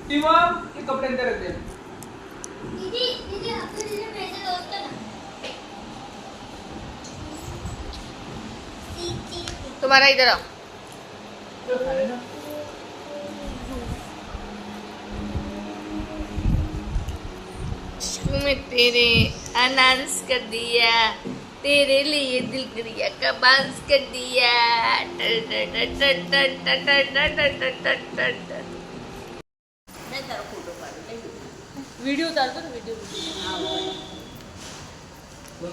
शिवम ये कपड़े अंदर रख दे। दीदी दीदी आपको दीदी मेरे दोस्त है ना। तुम्हारा इधर आओ। में तेरे अनाउंस कर दिया, तेरे लिए दिल करिया का बांस कर दिया। वीडियो उतार दो ना, वीडियो।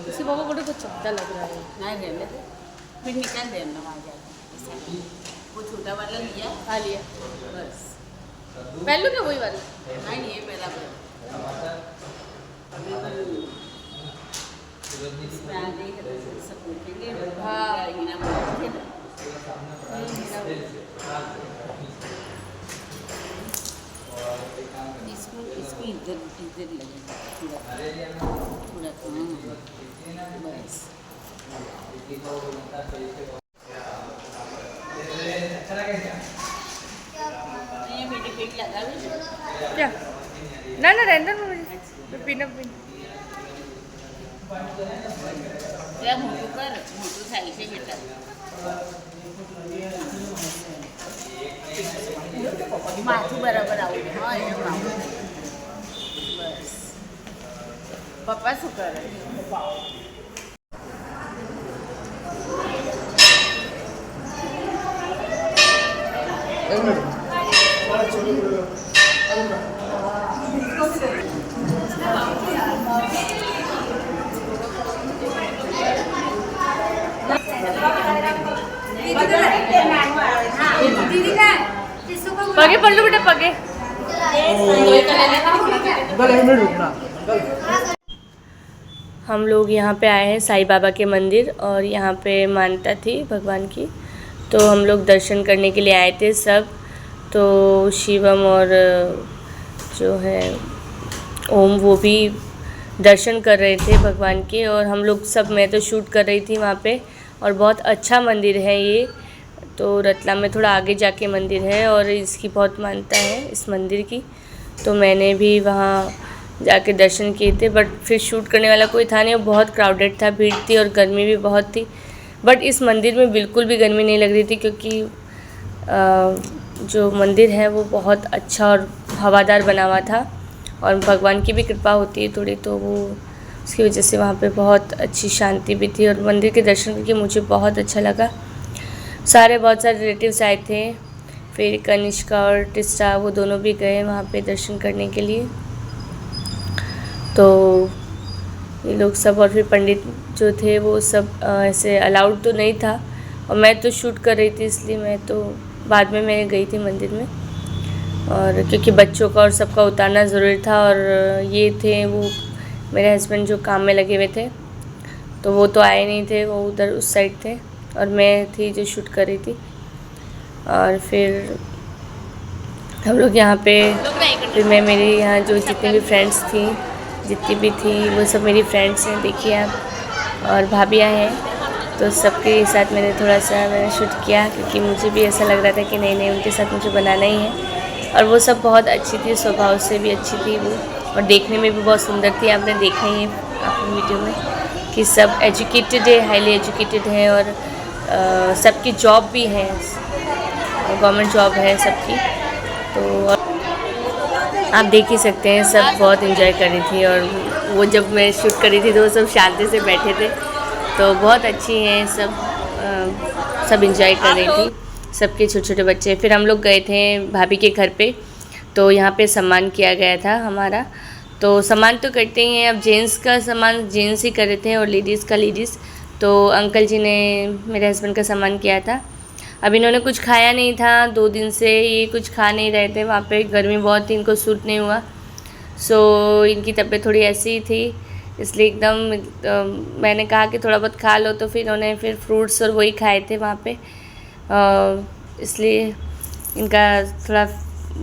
इसी बाबा बड़े को चलता लग रहा है। नहीं रहने दे, फिर निकाल देना वहाँ जाकर। वो छोटा वाला लिया, हाँ लिया। बस। पहलू क्या वही वाला? नहीं ये मेरा इसमें आ गई है तो सब पूछेंगे। हाँ। हिना बोलती है ना। इसको इधर इधर लगेगा थोड़ा थोड़ा बस। ये मेरी पेट लगा भी क्या? ना ना रहने दो मुझे पीना पीना। क्या मोटू कर मोटू थाली से बेटा माथू बराबर आऊ हाँ एकदम आऊ बस पप्पा શું કરે पगे पढ़ लो बेटा पगे। हम लोग यहाँ पे आए हैं साईं बाबा के मंदिर और यहाँ पे मान्यता थी भगवान की, तो हम लोग दर्शन करने के लिए आए थे सब। तो शिवम और जो है ओम वो भी दर्शन कर रहे थे भगवान के, और हम लोग सब, मैं तो शूट कर रही थी वहाँ पे। और बहुत अच्छा मंदिर है ये, तो रतलाम में थोड़ा आगे जाके मंदिर है और इसकी बहुत मान्यता है इस मंदिर की। तो मैंने भी वहाँ जाके दर्शन किए थे, बट फिर शूट करने वाला कोई था नहीं, बहुत क्राउडेड था, भीड़ थी और गर्मी भी बहुत थी। बट इस मंदिर में बिल्कुल भी गर्मी नहीं लग रही थी, क्योंकि जो मंदिर है वो बहुत अच्छा और हवादार बना हुआ था, और भगवान की भी कृपा होती है थोड़ी, तो वो उसकी वजह से वहाँ पे बहुत अच्छी शांति भी थी। और मंदिर के दर्शन करके मुझे बहुत अच्छा लगा। बहुत सारे रिलेटिव्स आए थे, फिर कनिष्का और टिस्टा वो दोनों भी गए वहाँ पे दर्शन करने के लिए। तो ये लोग सब, और फिर पंडित जो थे वो सब ऐसे अलाउड तो नहीं था, और मैं तो शूट कर रही थी, इसलिए मैं तो बाद में मैं गई थी मंदिर में, और क्योंकि बच्चों का और सबका उतारना ज़रूरी था। और ये थे वो मेरे हस्बैंड जो काम में लगे हुए थे, तो वो तो आए नहीं थे, वो उधर उस साइड थे, और मैं थी जो शूट कर रही थी। और फिर हम लोग यहाँ पे, फिर मैं मेरी यहाँ जो जितनी भी फ्रेंड्स थी, जितनी भी थी वो सब मेरी फ्रेंड्स हैं, देखिए आप, और भाभियाँ हैं, तो सबके साथ मैंने शूट किया, क्योंकि मुझे भी ऐसा लग रहा था कि नहीं उनके साथ मुझे बनाना ही है। और वो सब बहुत अच्छी थी, स्वभाव से भी अच्छी थी वो, और देखने में भी बहुत सुंदर थी। आपने देखा ही है अपनी वीडियो में कि सब एजुकेटेड है, हाईली एजुकेटेड है, और सबकी जॉब भी है, गवर्नमेंट जॉब है सबकी। तो आप देख ही सकते हैं, सब बहुत एंजॉय कर रही थी। और वो जब मैं शूट कर रही थी तो वो सब शांति से बैठे थे, तो बहुत अच्छी हैं सब एंजॉय कर रही थी, सबके छोटे छोटे बच्चे। फिर हम लोग गए थे भाभी के घर पे, तो यहाँ पे सम्मान किया गया था हमारा। तो सम्मान तो करते ही हैं, अब जेंट्स का सम्मान जेंट्स ही कर रहे थे और लेडीज़ का लेडीज़। तो अंकल जी ने मेरे हस्बैंड का सम्मान किया था। अब इन्होंने कुछ खाया नहीं था, 2 दिन से ये कुछ खा नहीं रहे थे, वहाँ पे गर्मी बहुत थी, इनको सूट नहीं हुआ। सो इनकी तबीयत थोड़ी ऐसी ही थी, इसलिए एकदम मैंने कहा कि थोड़ा बहुत खा लो, तो फिर इन्होंने फिर फ्रूट्स और वही खाए थे वहाँ पे, इसलिए इनका थोड़ा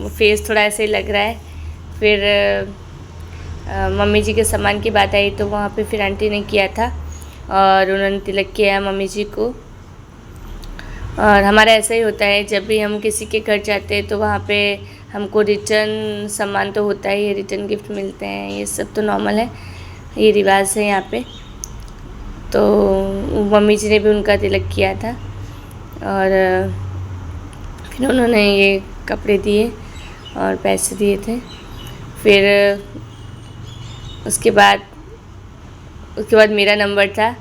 फेस थोड़ा ऐसे ही लग रहा है। फिर मम्मी जी के सम्मान की बात आई, तो वहाँ पे फिर आंटी ने किया था और उन्होंने तिलक किया मम्मी जी को। और हमारा ऐसा ही होता है, जब भी हम किसी के घर जाते हैं तो वहाँ पे हमको रिटर्न सामान तो होता ही है, रिटर्न गिफ्ट मिलते हैं, ये सब तो नॉर्मल है, ये रिवाज है यहाँ पे। तो मम्मी जी ने भी उनका तिलक किया था और फिर उन्होंने ये कपड़े दिए और पैसे दिए थे। फिर उसके बाद मेरा नंबर था,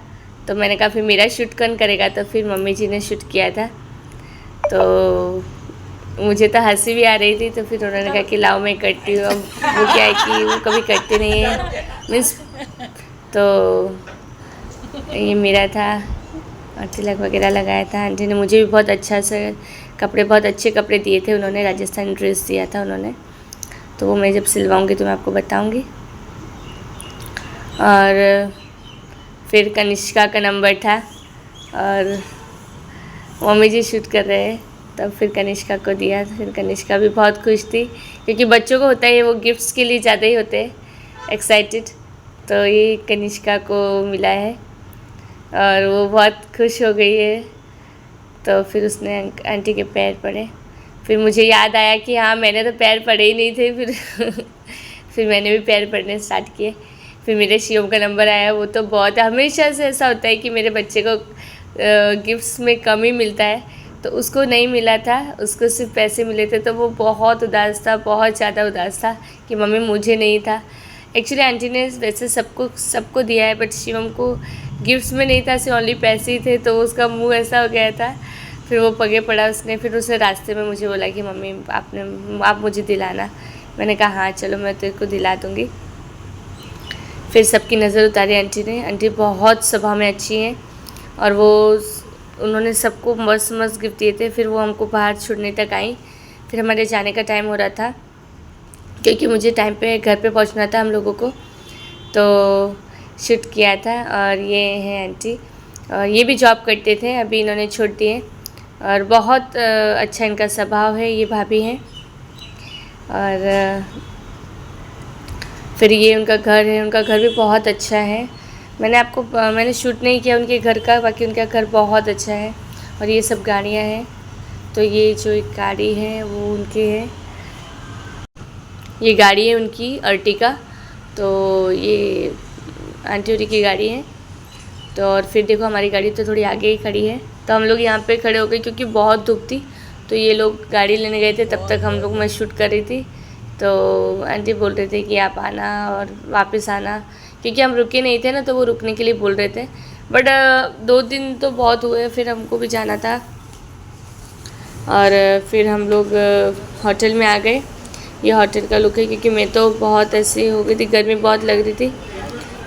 तो मैंने कहा फिर मेरा शूट कौन करेगा, तो फिर मम्मी जी ने शूट किया था। तो मुझे तो हंसी भी आ रही थी, तो फिर उन्होंने कहा कि लाओ मैं करती हूँ। अब वो क्या है कि वो कभी करते नहीं है मीन्स, तो ये मेरा था और तिलक वगैरह लगाया था। आंटी ने मुझे भी बहुत अच्छा से बहुत अच्छे कपड़े दिए थे, उन्होंने राजस्थानी ड्रेस दिया था उन्होंने, तो वो मैं जब सिलवाऊंगी तो मैं आपको बताऊंगी। और फिर कनिष्का का नंबर था और मम्मी जी शूट कर रहे हैं, तब फिर कनिष्का को दिया। फिर कनिष्का भी बहुत खुश थी, क्योंकि बच्चों को होता है वो गिफ्ट्स के लिए ज़्यादा ही होते हैं एक्साइटेड, तो ये कनिष्का को मिला है और वो बहुत खुश हो गई है। तो फिर उसने आंटी के पैर पड़े। फिर मुझे याद आया कि हाँ मैंने तो पैर पड़े ही नहीं थे, फिर मैंने भी पैर पड़ने स्टार्ट किए। फिर मेरे शिवम का नंबर आया। वो तो बहुत हमेशा से ऐसा होता है कि मेरे बच्चे को गिफ्ट्स में कम ही मिलता है, तो उसको नहीं मिला था, उसको सिर्फ पैसे मिले थे, तो वो बहुत उदास था, बहुत ज़्यादा उदास था कि मम्मी मुझे नहीं था। एक्चुअली आंटी ने वैसे सबको दिया है, बट शिवम को गिफ्ट्स में नहीं था, सिर्फ ओनली पैसे ही थे, तो उसका मुंह ऐसा हो गया था। फिर वो पगे पड़ा उसने। फिर उसने रास्ते में मुझे बोला कि मम्मी आप मुझे दिलाना। मैंने कहा हाँ चलो मैं तेरे को दिला दूँगी। फिर सबकी नज़र उतारी आंटी ने। आंटी बहुत स्वभाव में अच्छी हैं और उन्होंने सबको मस्त मस्त गिफ्ट दिए थे। फिर वो हमको बाहर छोड़ने तक आई। फिर हमारे जाने का टाइम हो रहा था, क्योंकि मुझे टाइम पे घर पे पहुंचना था हम लोगों को, तो शूट किया था। और ये हैं आंटी, और ये भी जॉब करते थे, अभी इन्होंने छोड़ दिए और बहुत अच्छा इनका स्वभाव है। ये भाभी हैं। और फिर ये उनका घर है, उनका घर भी बहुत अच्छा है। मैंने शूट नहीं किया उनके घर का, बाकी उनका घर बहुत अच्छा है। और ये सब गाड़ियाँ हैं, तो ये जो एक गाड़ी है वो उनकी है, ये गाड़ी है उनकी अर्टिगा, तो ये आंटी उरी की गाड़ी है। तो और फिर देखो हमारी गाड़ी तो थोड़ी आगे ही खड़ी है, तो हम लोग यहाँ पे खड़े हो गए क्योंकि बहुत धूप थी। तो ये लोग गाड़ी लेने गए थे, तब तक हम लोग मैं शूट कर रही थी। तो आंटी बोल रहे थे कि आप आना और वापस आना, क्योंकि हम रुके नहीं थे ना, तो वो रुकने के लिए बोल रहे थे। बट 2 दिन तो बहुत हुए, फिर हमको भी जाना था। और फिर हम लोग होटल में आ गए। ये होटल का लुक है, क्योंकि मैं तो बहुत ऐसी हो गई थी, गर्मी बहुत लग रही थी,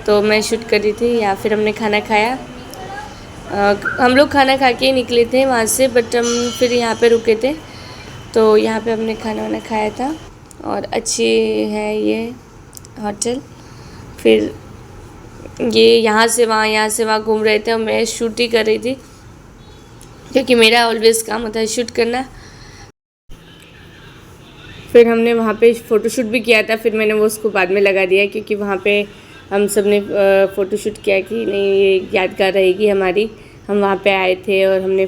तो मैं शूट कर रही थी। या फिर हमने खाना खाया। हम लोग खाना खा के ही निकले थे वहाँ से, बट हम फिर यहाँ पे रुके थे, तो यहाँ पे हमने खाना वाना खाया था। और अच्छी है ये होटल। फिर ये यहाँ से वहाँ घूम रहे थे और मैं शूट ही कर रही थी, क्योंकि मेरा ऑलवेज़ काम होता है शूट करना। फिर हमने वहाँ पे फ़ोटोशूट भी किया था, फिर मैंने वो उसको बाद में लगा दिया, क्योंकि वहाँ पे हम सब ने फ़ोटोशूट किया कि नहीं ये यादगार रहेगी हमारी, हम वहाँ पे आए थे और हमने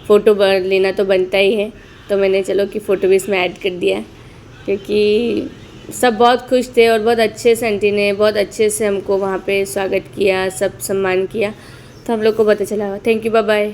फ़ोटो लेना तो बनता ही है। तो मैंने चलो कि फ़ोटो भी इसमें ऐड कर दिया, क्योंकि सब बहुत खुश थे और बहुत अच्छे से आंटी ने बहुत अच्छे से हमको वहाँ पे स्वागत किया, सब सम्मान किया, तो हम लोग को बहुत अच्छा लगा। Thank you, bye bye.